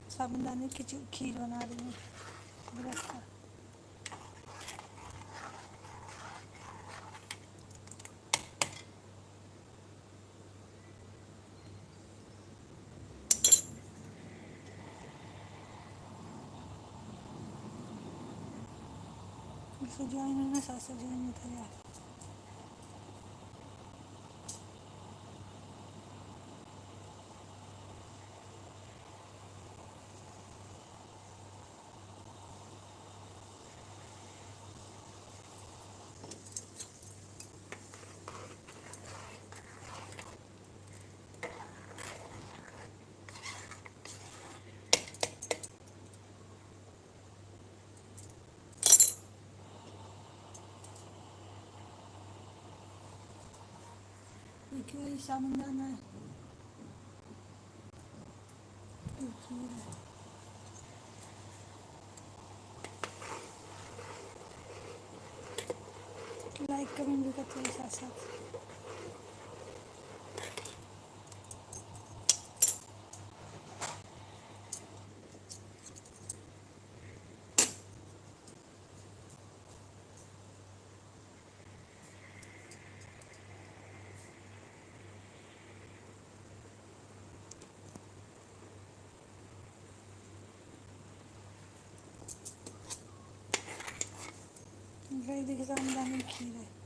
साबुदाने की खीर बना रही हूँ ब्रेड का। सजाइन होना साथ सजाइन होता यार। देखिए ये साबुदाना है, ये खीर है। लाइक कमेंट भी करते हैं साथ साथ। देखिए साबुदाने की खीर है।